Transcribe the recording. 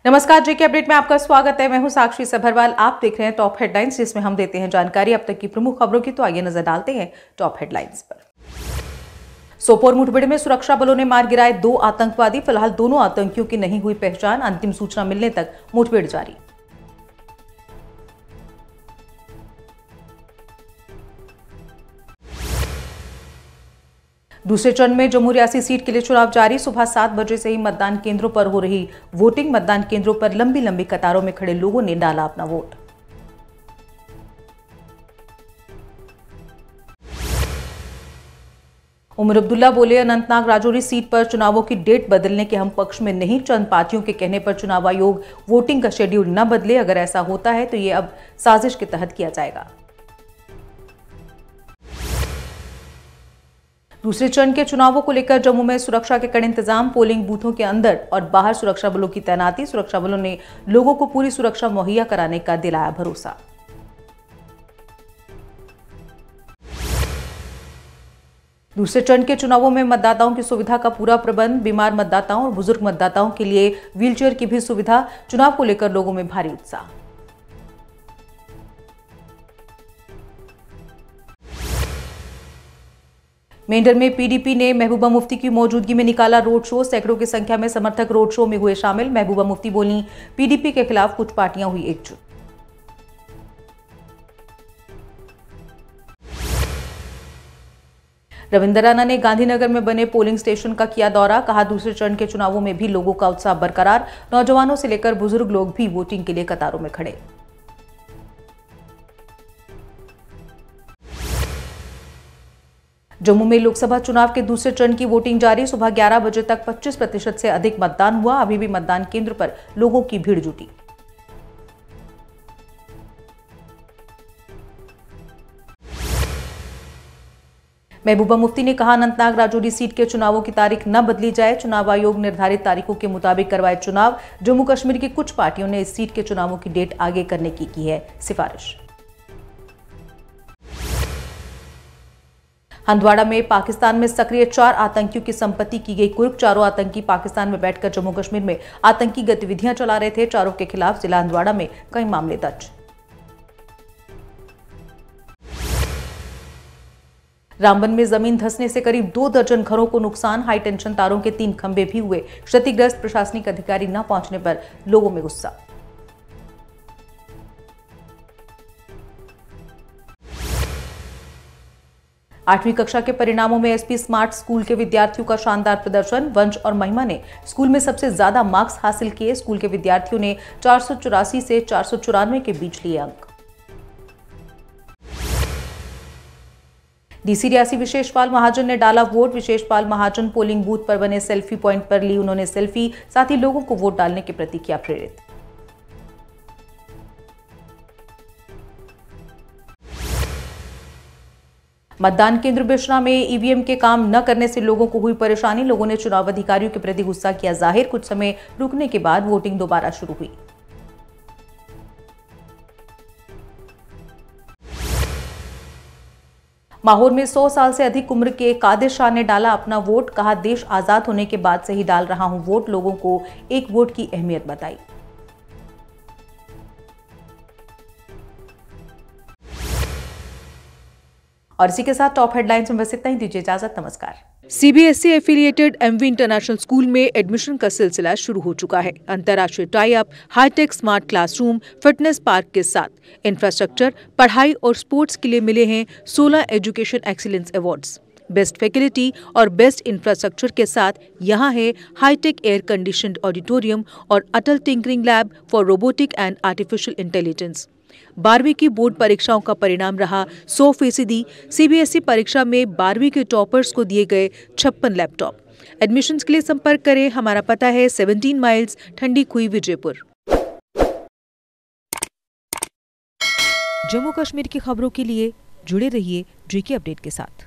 नमस्कार, जेके अपडेट में आपका स्वागत है। मैं हूं साक्षी सभरवाल। आप देख रहे हैं टॉप हेडलाइंस, जिसमें हम देते हैं जानकारी अब तक की प्रमुख खबरों की। तो आइए नजर डालते हैं टॉप हेडलाइंस पर। सोपोर मुठभेड़ में सुरक्षा बलों ने मार गिराए 2 आतंकवादी। फिलहाल दोनों आतंकियों की नहीं हुई पहचान। अंतिम सूचना मिलने तक मुठभेड़ जारी। दूसरे चरण में जम्मू रियासी सीट के लिए चुनाव जारी। सुबह 7 बजे से ही मतदान केंद्रों पर हो रही वोटिंग। मतदान केंद्रों पर लंबी लंबी कतारों में खड़े लोगों ने डाला अपना वोट। उमर अब्दुल्ला बोले, अनंतनाग राजौरी सीट पर चुनावों की डेट बदलने के हम पक्ष में नहीं। चंद पार्टियों के कहने पर चुनाव आयोग वोटिंग का शेड्यूल न बदले। अगर ऐसा होता है तो ये अब साजिश के तहत किया जाएगा। दूसरे चरण के चुनावों को लेकर जम्मू में सुरक्षा के कड़े इंतजाम। पोलिंग बूथों के अंदर और बाहर सुरक्षा बलों की तैनाती। सुरक्षा बलों ने लोगों को पूरी सुरक्षा मुहैया कराने का दिलाया भरोसा। दूसरे चरण के चुनावों में मतदाताओं की सुविधा का पूरा प्रबंध। बीमार मतदाताओं और बुजुर्ग मतदाताओं के लिए व्हीलचेयर की भी सुविधा। चुनाव को लेकर लोगों में भारी उत्साह। मेंढर में पीडीपी ने महबूबा मुफ्ती की मौजूदगी में निकाला रोड शो। सैकड़ों की संख्या में समर्थक रोड शो में हुए शामिल। महबूबा मुफ्ती बोली, पीडीपी के खिलाफ कुछ पार्टियां हुई एकजुट। रविंद्र राणा ने गांधीनगर में बने पोलिंग स्टेशन का किया दौरा। कहा, दूसरे चरण के चुनावों में भी लोगों का उत्साह बरकरार। नौजवानों से लेकर बुजुर्ग लोग भी वोटिंग के लिए कतारों में खड़े। जम्मू में लोकसभा चुनाव के दूसरे चरण की वोटिंग जारी। सुबह 11 बजे तक 25% से अधिक मतदान हुआ। अभी भी मतदान केंद्र पर लोगों की भीड़ जुटी। महबूबा मुफ्ती ने कहा, अनंतनाग राजौरी सीट के चुनावों की तारीख न बदली जाए। चुनाव आयोग निर्धारित तारीखों के मुताबिक करवाए चुनाव। जम्मू कश्मीर की कुछ पार्टियों ने इस सीट के चुनावों की डेट आगे करने की है सिफारिश। हंदवाड़ा में पाकिस्तान में सक्रिय 4 आतंकियों की संपत्ति की गई कुर्क। चारों आतंकी पाकिस्तान में बैठकर जम्मू कश्मीर में आतंकी गतिविधियां चला रहे थे। चारों के खिलाफ जिला हंदवाड़ा में कई मामले दर्ज। रामबन में जमीन धंसने से करीब 2 दर्जन घरों को नुकसान। हाई टेंशन तारों के 3 खंभे भी हुए क्षतिग्रस्त। प्रशासनिक अधिकारी न पहुंचने पर लोगों में गुस्सा। आठवीं कक्षा के परिणामों में एसपी स्मार्ट स्कूल के विद्यार्थियों का शानदार प्रदर्शन। वंश और महिमा ने स्कूल में सबसे ज्यादा मार्क्स हासिल किए। स्कूल के विद्यार्थियों ने 484 से 494 के बीच लिए अंक। डीसी रियासी विशेषपाल महाजन ने डाला वोट। विशेषपाल महाजन पोलिंग बूथ पर बने सेल्फी पॉइंट पर ली उन्होंने सेल्फी। साथ ही लोगों को वोट डालने के प्रति किया प्रेरित। मतदान केंद्र बिश्रा में ईवीएम के काम न करने से लोगों को हुई परेशानी। लोगों ने चुनाव अधिकारियों के प्रति गुस्सा किया जाहिर। कुछ समय रुकने के बाद वोटिंग दोबारा शुरू हुई। माहौर में 100 साल से अधिक उम्र के कादिर शाह ने डाला अपना वोट। कहा, देश आजाद होने के बाद से ही डाल रहा हूं वोट। लोगों को एक वोट की अहमियत बताई। और इसी के साथ टॉप हेडलाइंस में बस इतना ही। दीजिए इजाजत, नमस्कार। CBSE affiliated MV international school में एडमिशन का सिलसिला शुरू हो चुका है। अंतर्राष्ट्रीय tie up, hi tech smart classroom, fitness park के साथ इंफ्रास्ट्रक्चर, पढ़ाई और स्पोर्ट्स के लिए मिले हैं 16 education excellence awards. Best faculty और बेस्ट इंफ्रास्ट्रक्चर के साथ यहाँ है हाईटेक एयर कंडीशनड ऑडिटोरियम और Atal tinkering lab for robotic and artificial intelligence. 12वीं की बोर्ड परीक्षाओं का परिणाम रहा 100%। सीबीएसई परीक्षा में 12वीं के टॉपर्स को दिए गए 56 लैपटॉप। एडमिशन्स के लिए संपर्क करें। हमारा पता है 17 माइल्स ठंडी खुई विजयपुर। जम्मू कश्मीर की खबरों के लिए जुड़े रहिए जेके अपडेट के साथ।